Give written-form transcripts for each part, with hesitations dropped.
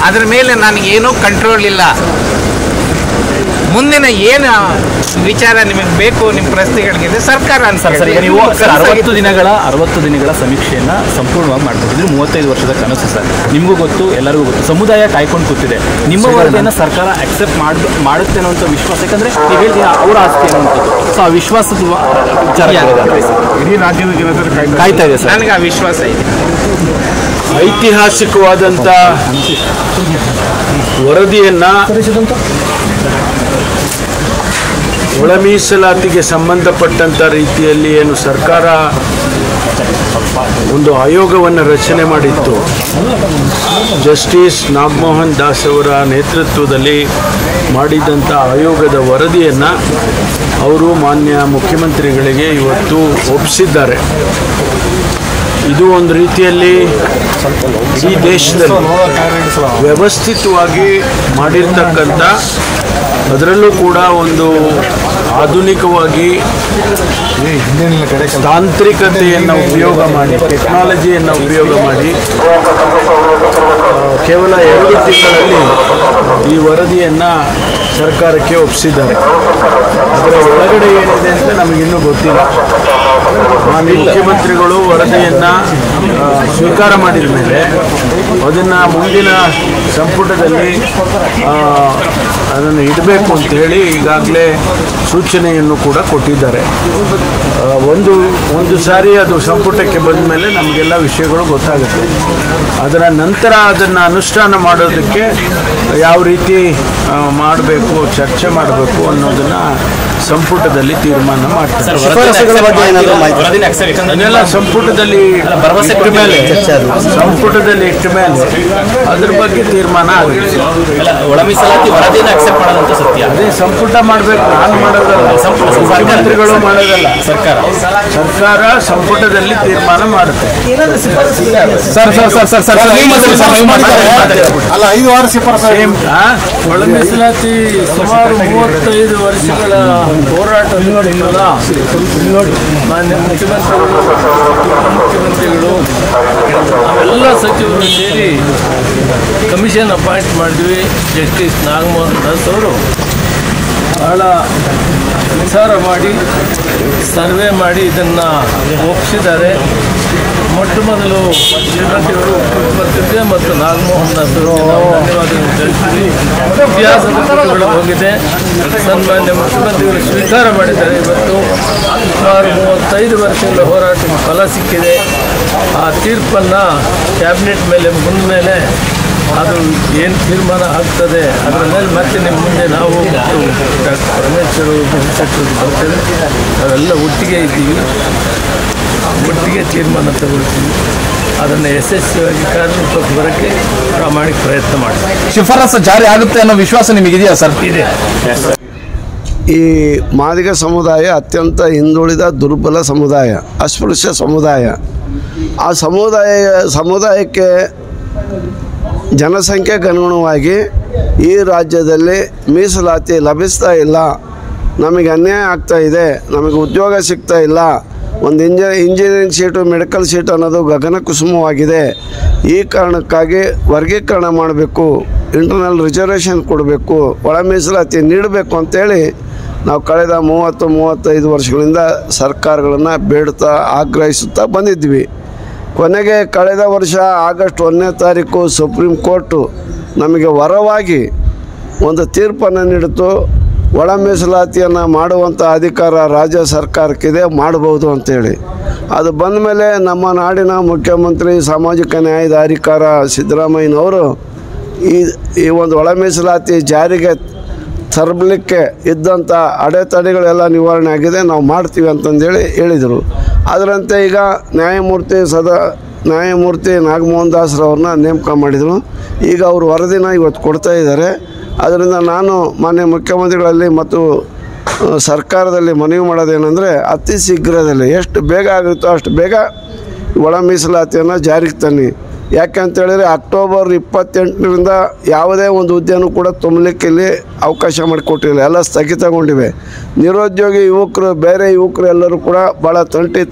ಅದರ ಮೇಲೆ ನನಗೇನೂ ಕಂಟ್ರೋಲ್ ಇಲ್ಲ. ಮುಂದಿನ ಏನು ವಿಚಾರ ನಿಮಗೆ ಬೇಕು ನಿಮ್ಮ ಪ್ರಶ್ನೆಗಳಿಗೆ ಸರ್ಕಾರ ಸರ್, ಈಗ ನೀವು 60 ದಿನಗಳ ಸಮೀಕ್ಷೆಯನ್ನು ಸಂಪೂರ್ಣವಾಗಿ ಮಾಡ್ತಿದ್ದೀರಿ. 35 ವರ್ಷದ ಕನಸು ಸರ್, ನಿಮಗೂ ಗೊತ್ತು, ಎಲ್ಲರಿಗೂ ಗೊತ್ತು. ಸಮುದಾಯ ಕಾಯ್ಕೊಂಡು ಕೂತಿದೆ. ನಿಮ್ಮ ವರದಿಯನ್ನು ಸರ್ಕಾರ ಅಕ್ಸೆಪ್ಟ್ ಮಾಡುತ್ತೆ ಅನ್ನೋಂಥ ವಿಶ್ವಾಸ, ಯಾಕಂದರೆ ನೀವು ಹೇಳ್ತೀವಿ ಅವರ ಆಸ್ತಿ ಅನ್ನುವಂಥದ್ದು. ಸೊ ಆ ವಿಶ್ವಾಸದ ವಿಚಾರ ಇಡೀ ರಾಜ್ಯದ ಜನತೆ ಕಾಯ್ತಾ ಇದೆ ಸರ್. ನನಗೆ ಆ ವಿಶ್ವಾಸ ಇದೆ. ಐತಿಹಾಸಿಕವಾದಂಥ ವರದಿಯನ್ನು ಒಳ ಮೀಸಲಾತಿಗೆ ಸಂಬಂಧಪಟ್ಟಂಥ ರೀತಿಯಲ್ಲಿ ಏನು ಸರ್ಕಾರ ಒಂದು ಆಯೋಗವನ್ನು ರಚನೆ ಮಾಡಿತ್ತು, ಜಸ್ಟಿಸ್ ನಾಗಮೋಹನ್ ದಾಸ್ ಅವರ ನೇತೃತ್ವದಲ್ಲಿ ಮಾಡಿದಂಥ ಆಯೋಗದ ವರದಿಯನ್ನು ಅವರು ಮಾನ್ಯ ಮುಖ್ಯಮಂತ್ರಿಗಳಿಗೆ ಇವತ್ತು ಒಪ್ಪಿಸಿದ್ದಾರೆ. ಇದು ಒಂದು ರೀತಿಯಲ್ಲಿ ಈ ದೇಶದಲ್ಲಿ ವ್ಯವಸ್ಥಿತವಾಗಿ ಮಾಡಿರ್ತಕ್ಕಂಥ, ಅದರಲ್ಲೂ ಕೂಡ ಒಂದು ಆಧುನಿಕವಾಗಿ ತಾಂತ್ರಿಕತೆಯನ್ನು ಉಪಯೋಗ ಮಾಡಿ, ಟೆಕ್ನಾಲಜಿಯನ್ನು ಉಪಯೋಗ ಮಾಡಿ ಕೇವಲ 2 ತಿಂಗಳಲ್ಲಿ ಈ ವರದಿಯನ್ನು ಸರ್ಕಾರಕ್ಕೆ ಒಪ್ಪಿಸಿದ್ದಾರೆ. ಅದರ ಒಳಗಡೆ ಏನಿದೆ ಅಂತ ನಮಗಿನ್ನೂ ಗೊತ್ತಿಲ್ಲ. ಮಾನ್ಯ ಮುಖ್ಯಮಂತ್ರಿಗಳು ವರದಿಯನ್ನು ಸ್ವೀಕಾರ ಮಾಡಿದ ಮೇಲೆ ಅದನ್ನು ಮುಂದಿನ ಸಂಪುಟದಲ್ಲಿ ಅದನ್ನು ಇಡಬೇಕು ಅಂತೇಳಿ ಈಗಾಗಲೇ ಸೂಚನೆಯನ್ನು ಕೂಡ ಕೊಟ್ಟಿದ್ದಾರೆ. ಒಂದು ಸಾರಿ ಅದು ಸಂಪುಟಕ್ಕೆ ಬಂದ ಮೇಲೆ ನಮಗೆಲ್ಲ ವಿಷಯಗಳು ಗೊತ್ತಾಗುತ್ತೆ. ಅದರ ನಂತರ ಅದನ್ನು ಅನುಷ್ಠಾನ ಮಾಡೋದಕ್ಕೆ ಯಾವ ರೀತಿ ಮಾಡಬೇಕು, ಚರ್ಚೆ ಮಾಡಬೇಕು ಅನ್ನೋದನ್ನು ಸಂಪುಟದಲ್ಲಿ ತೀರ್ಮಾನ ಮಾಡ್ತಾರೆ. ಅದನ್ನೆಲ್ಲ ಸಂಪುಟದಲ್ಲಿ ಇಟ್ಟ ಮೇಲೆ ಅದ್ರ ಬಗ್ಗೆ ತೀರ್ಮಾನ ಆಗುತ್ತೆ. ಒಳ ಮೀಸಲಾತಿ ವರದಿನ ಅಕ್ಸೆಪ್ಟ್ ಮಾಡೋದಂತ ಸತ್ಯ. ಅದೇ ಸಂಪುಟ ಮಾಡಬೇಕು, ನಾನು ಮಾಡೋದಲ್ಲ, ಮುಖ್ಯಮಂತ್ರಿಗಳು ಮಾಡೋದಲ್ಲ, ಸರ್ಕಾರ ಸಂಪುಟದಲ್ಲಿ ತೀರ್ಮಾನ ಮಾಡುತ್ತೆ. ಒಳ ಮೀಸಲಾತಿ ಸುಮಾರು 35 ವರ್ಷಗಳ ಹೋರಾಟ ಮಾನ್ಯ ಮುಖ್ಯಮಂತ್ರಿಗಳು, ಉಪಮುಖ್ಯಮಂತ್ರಿಗಳು, ಎಲ್ಲ ಸಚಿವರು ಸೇರಿ ಕಮಿಷನ್ ಅಪಾಯಿಂಟ್ ಮಾಡಿದ್ವಿ. ಜಸ್ಟಿಸ್ ನಾಗಮೋಹನ್ ದಾಸ್ ಅವರು ಬಹಳ ವಿಚಾರ ಮಾಡಿ ಸರ್ವೆ ಮಾಡಿ ಇದನ್ನು ಒಪ್ಪಿಸಿದ್ದಾರೆ. ಮೊಟ್ಟ ಮೊದಲು ಶ್ರೀಮತಿಯವರು ಒಪ್ಪಿಗೆ ಮತ್ತು ನಾಗಮೋಹನ್ ದಾಸ್ ಅವರಿಗೆ ನಾವು ಧನ್ಯವಾದಗಳನ್ನು ತಿಳಿಸ್ತೀವಿ. ಇತಿಹಾಸದ ಪುಟಗಳು ಹೋಗಿದೆ. ಸನ್ಮಾನ್ಯ ಮುಖ್ಯಮಂತ್ರಿಗಳು ಸ್ವೀಕಾರ ಮಾಡಿದ್ದಾರೆ. ಇವತ್ತು ಸುಮಾರು 35 ವರ್ಷಗಳ ಹೋರಾಟಕ್ಕೆ ಫಲ ಸಿಕ್ಕಿದೆ. ಆ ತೀರ್ಪನ್ನು ಕ್ಯಾಬಿನೆಟ್ ಮೇಲೆ ಮುಂದ ಮೇಲೆ ಅದು ಏನು ತೀರ್ಮಾನ ಆಗ್ತದೆ ಅದರ ಮೇಲೆ ಮತ್ತೆ ನಿಮ್ಮ ಮುಂದೆ ನಾವು ಮತ್ತು ಡಾಕ್ಟರ್ ಪರಮೇಶ್ವರ್ ಸಚಿವರು ಬರ್ತೇವೆ. ನಾವೆಲ್ಲ ಒಟ್ಟಿಗೆ ಇದ್ದೀವಿ, ಒಟ್ಟಿಗೆ ತೀರ್ಮಾನ ತಗೊಳ್ತೀವಿ. ಅದನ್ನು ಯಶಸ್ವಿಯಾಗಿ ಕಾರ್ಯರೂಪಕ್ಕೆ ಬರೋಕ್ಕೆ ಪ್ರಾಮಾಣಿಕ ಪ್ರಯತ್ನ ಮಾಡ್ತೀವಿ. ಶಿಫಾರಸು ಜಾರಿ ಆಗುತ್ತೆ ಅನ್ನೋ ವಿಶ್ವಾಸ ನಿಮಗಿದೆಯಾ ಸರ್? ಇದೆ. ಈ ಮಾದಿಗ ಸಮುದಾಯ ಅತ್ಯಂತ ಹಿಂದುಳಿದ ದುರ್ಬಲ ಸಮುದಾಯ, ಅಸ್ಪೃಶ್ಯ ಸಮುದಾಯ. ಆ ಸಮುದಾಯಕ್ಕೆ ಜನಸಂಖ್ಯೆಗೆ ಅನುಗುಣವಾಗಿ ಈ ರಾಜ್ಯದಲ್ಲಿ ಮೀಸಲಾತಿ ಲಭಿಸ್ತಾ ಇಲ್ಲ, ನಮಗೆ ಅನ್ಯಾಯ ಆಗ್ತಾ ಇದೆ, ನಮಗೆ ಉದ್ಯೋಗ ಸಿಗ್ತಾ ಇಲ್ಲ. ಒಂದು ಇಂಜಿನಿಯರಿಂಗ್ ಸೀಟು, ಮೆಡಿಕಲ್ ಸೀಟ್ ಅನ್ನೋದು ಗಗನಕುಸುಮವಾಗಿದೆ. ಈ ಕಾರಣಕ್ಕಾಗಿ ವರ್ಗೀಕರಣ ಮಾಡಬೇಕು, ಇಂಟರ್ನಲ್ ರಿಸರ್ವೇಷನ್ ಕೊಡಬೇಕು, ಒಳ ಮೀಸಲಾತಿ ನೀಡಬೇಕು ಅಂತೇಳಿ ನಾವು ಕಳೆದ 30-35 ವರ್ಷಗಳಿಂದ ಸರ್ಕಾರಗಳನ್ನು ಬೇಡ್ತಾ ಆಗ್ರಹಿಸುತ್ತಾ ಬಂದಿದ್ವಿ. ಕೊನೆಗೆ ಕಳೆದ ವರ್ಷ ಆಗಸ್ಟ್ 1ನೇ ತಾರೀಕು ಸುಪ್ರೀಂ ಕೋರ್ಟು ನಮಗೆ ವರವಾಗಿ ಒಂದು ತೀರ್ಪನ್ನು ನೀಡಿತು. ಒಳ ಮೀಸಲಾತಿಯನ್ನು ಮಾಡುವಂಥ ಅಧಿಕಾರ ರಾಜ್ಯ ಸರ್ಕಾರಕ್ಕಿದೆ, ಮಾಡಬಹುದು ಅಂತೇಳಿ. ಅದು ಬಂದ ಮೇಲೆ ನಮ್ಮ ನಾಡಿನ ಮುಖ್ಯಮಂತ್ರಿ ಸಾಮಾಜಿಕ ನ್ಯಾಯದ ಅಧಿಕಾರ ಸಿದ್ದರಾಮಯ್ಯನವರು ಈ ಒಂದು ಒಳ ಮೀಸಲಾತಿ ಜಾರಿಗೆ ತರಲಿಕ್ಕೆ ಇದ್ದಂಥ ಅಡೆತಡೆಗಳೆಲ್ಲ ನಿವಾರಣೆ ಆಗಿದೆ, ನಾವು ಮಾಡ್ತೀವಿ ಅಂತಂದೇಳಿ ಹೇಳಿದರು. ಅದರಂತೆ ಈಗ ನ್ಯಾಯಮೂರ್ತಿ ನಾಗಮೋಹನ್ ದಾಸ್ರವ್ರನ್ನ ನೇಮಕ ಮಾಡಿದರು. ಈಗ ಅವರು ವರದಿನ ಇವತ್ತು ಕೊಡ್ತಾ ಇದ್ದಾರೆ. ಅದರಿಂದ ನಾನು ಮಾನ್ಯ ಮುಖ್ಯಮಂತ್ರಿಗಳಲ್ಲಿ ಮತ್ತು ಸರ್ಕಾರದಲ್ಲಿ ಮನವಿ ಮಾಡೋದೇನೆಂದರೆ, ಅತಿ ಶೀಘ್ರದಲ್ಲಿ ಎಷ್ಟು ಬೇಗ ಆಗುತ್ತೋ ಅಷ್ಟು ಬೇಗ ಒಳ ಮೀಸಲಾತಿಯನ್ನು ಜಾರಿಗೆ ತನ್ನಿ. ಯಾಕೆ ಅಂತೇಳಿದರೆ ಅಕ್ಟೋಬರ್ 28ರಿಂದ ಯಾವುದೇ ಒಂದು ಹುದ್ದೆನೂ ಕೂಡ ತುಂಬಲಿಕ್ಕೆ ಇಲ್ಲಿ ಅವಕಾಶ ಮಾಡಿಕೊಟ್ಟಿಲ್ಲ, ಎಲ್ಲ ಸ್ಥಗಿತಗೊಂಡಿವೆ. ನಿರುದ್ಯೋಗಿ ಯುವಕರು, ಬೇರೆ ಯುವಕರು ಎಲ್ಲರೂ ಕೂಡ ಭಾಳ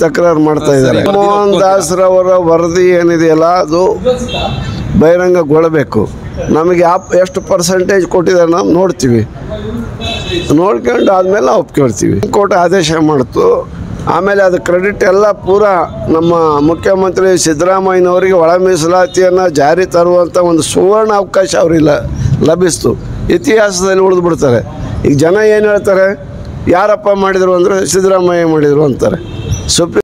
ತಕರಾರು ಮಾಡ್ತಾ ಇದ್ದಾರೆ. ಮೋಹನ್ ದಾಸ್ರವರ ವರದಿ ಏನಿದೆಯಲ್ಲ ಅದು ಬಹಿರಂಗಗೊಳ್ಳಬೇಕು. ನಮಗೆ ಎಷ್ಟು ಪರ್ಸೆಂಟೇಜ್ ಕೊಟ್ಟಿದ್ದಾರೆ ನಾವು ನೋಡ್ತೀವಿ, ನೋಡ್ಕೊಂಡು ಆದಮೇಲೆ ನಾವು ಒಪ್ಕೊಳ್ತೀವಿ. ಕೋರ್ಟ್ ಆದೇಶ ಮಾಡ್ತು, ಆಮೇಲೆ ಅದು ಕ್ರೆಡಿಟ್ ಎಲ್ಲ ಪೂರ ನಮ್ಮ ಮುಖ್ಯಮಂತ್ರಿ ಸಿದ್ದರಾಮಯ್ಯನವರಿಗೆ ಒಳ ಮೀಸಲಾತಿಯನ್ನು ಜಾರಿ ತರುವಂಥ ಒಂದು ಸುವರ್ಣ ಅವಕಾಶ ಅವರಿಲ್ಲ ಲಭಿಸ್ತು. ಇತಿಹಾಸದಲ್ಲಿ ಉಳಿದು ಬಿಡ್ತಾರೆ. ಈಗ ಜನ ಏನು ಹೇಳ್ತಾರೆ, ಯಾರಪ್ಪ ಮಾಡಿದರು ಅಂದರೆ ಸಿದ್ದರಾಮಯ್ಯ ಮಾಡಿದರು ಅಂತಾರೆ. ಸುಪ್ರೀಂ